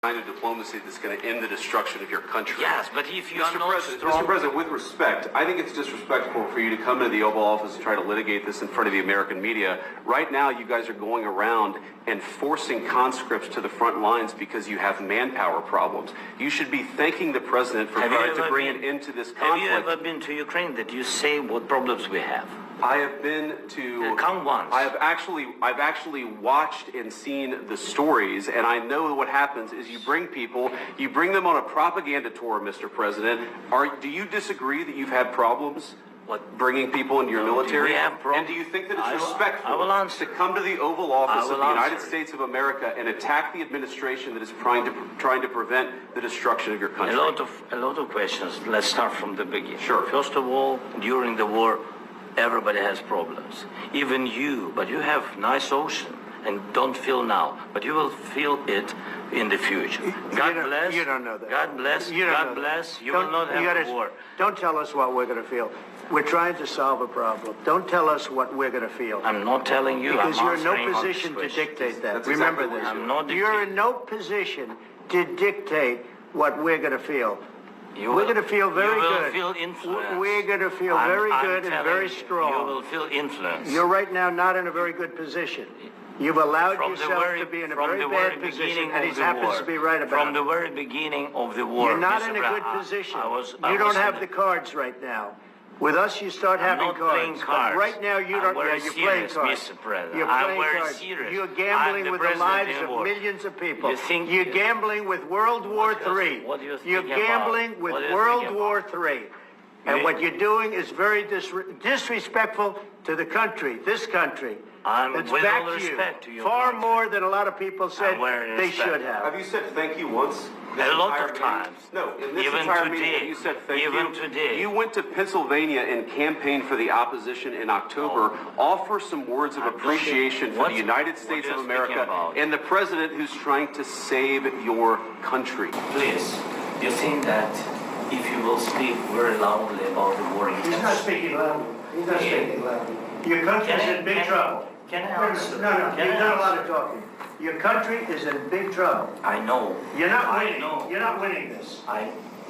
kind of diplomacy that's going to end the destruction of your country. Yes, but if you are not strong... Mr. President, with respect, I think it's disrespectful for you to come to the Oval Office and try to litigate this in front of the American media. Right now, you guys are going around and forcing conscripts to the front lines because you have manpower problems. You should be thanking the President for trying to bring an end to this conflict. Have you ever been to Ukraine that you say what problems we have? I have been to... Come once. I've actually watched and seen the stories, and I know what happens is you bring people, you bring them on a propaganda tour, Mr. President. Do you disagree that you've had problems bringing people into your military? We have problems. And do you think that it's respectful to come to the Oval I Office of the United answer. States of America and attack the administration that is trying to prevent the destruction of your country? A lot of questions. Let's start from the beginning. Sure. First of all, during the war, everybody has problems. Even you, but you have nice ocean and don't feel now, but you will feel it in the future. God bless. You don't know that. God bless. God bless. You will not have a war. Don't tell us what we're going to feel. We're trying to solve a problem. Don't tell us what we're going to feel. I'm not telling you. Because I'm you're in no answering position to dictate that. That's Remember exactly this. I'm not You're in no position to dictate what we're going to feel. We're going to feel very good. You will feel influence. We're going to feel very good and very strong. You will feel influence. You're right now not in a very good position. You've allowed yourself to be in a very bad position, and he happens to be right about it. From the very beginning of the war. You're not in a good position. You don't have the cards right now. With us, you start having cards. But right now, you don't. Yeah, you're playing cards. Mr. President. You're playing cards. You're gambling with the lives of millions of people. You're gambling with World War III. You're gambling with World War III. And what you're doing is very disrespectful to the country, this country. It's back to you. Far more than a lot of people said they should have. Have you said thank you once? A lot of times. No, in this Even entire today. meeting, you said thank you. Even today. You went to Pennsylvania and campaigned for the opposition in October. Offer some words of appreciation for the United States of America and the President who's trying to save your country. Please, you think that if you will speak very loudly about the war in Texas... He's not speaking loudly. He's not speaking loudly. Your country's in big trouble. Can I answer? No, you've done a lot of talking. Your country is in big trouble. I know. You're not winning. I know. You're not winning this.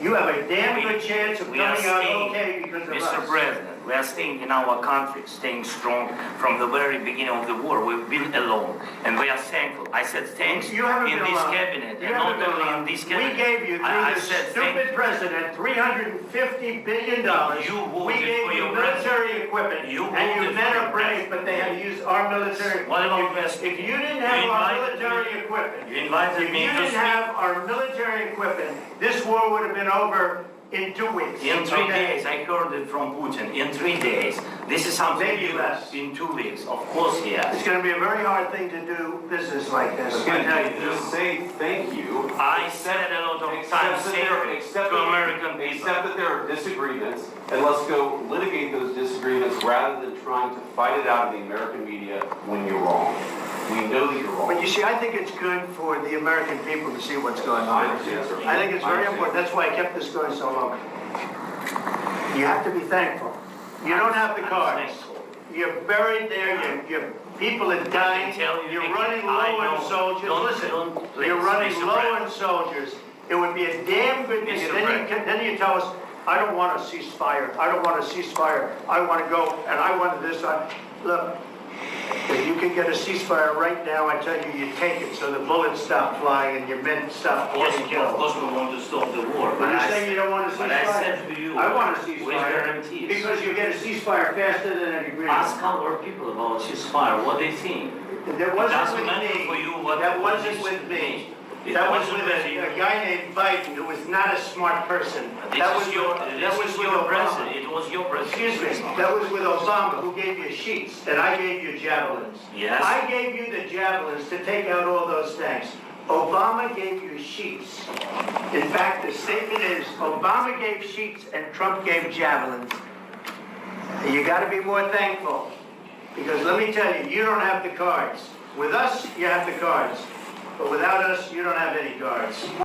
You have a damn good chance of coming out okay because of us. Mr. President, we are staying in our country, staying strong from the very beginning of the war. We've been alone, and we are thankful. I said thanks You haven't in been this alone. cabinet, You and haven't not been only alone. in this cabinet. We gave you, through this stupid president, $350 billion. You voted we gave for you your military equipment. You and your voted men for are your brave, but they had to use our military. What about if you didn't have our military equipment, You invited if me you to didn't have our military equipment, this war would have been over in 2 weeks. In 3 days, I heard it from Putin. In 3 days. This is something Maybe less. In 2 weeks. Of course, yes. It's going to be a very hard thing to do business like this. Again, just say thank you. I said a lot of times to American people. Except that there are disagreements, and let's go litigate those disagreements rather than trying to fight it out in the American media when you're wrong. We know that you're wrong. But you see, I think it's good for the American people to see what's going on. I understand, sir. I think it's very important. That's why I kept this going so long. You have to be thankful. You don't have the cards. You're buried there. Your people are dying. You're running low on soldiers. Listen, you're running low on soldiers. It would be a damn good thing. Then you tell us, I don't want a ceasefire. I don't want a ceasefire. I want to go, and I want this. Look. If you can get a ceasefire right now, I tell you, you take it so the bullets stop flying and your men stop getting killed. Of course, we want to stop the war. But you're saying you don't want a ceasefire? But I said to you, I want a with ceasefire. guarantees. Because you get a ceasefire faster than an agreement. Ask our people about ceasefire, what they think. That wasn't doesn't with matter me. for you what That what wasn't is with me. It That was wasn't with with you. a guy named Biden who was not a smart person. This That was is your with president. Obama. It was your president. Excuse me, that was with Obama who gave you sheets and I gave you javelins. Yes. I gave you the javelins to take out all those tanks. Obama gave you sheets. In fact, the statement is Obama gave sheets and Trump gave javelins. You got to be more thankful because let me tell you, you don't have the cards. With us, you have the cards. But without us, you don't have any cards.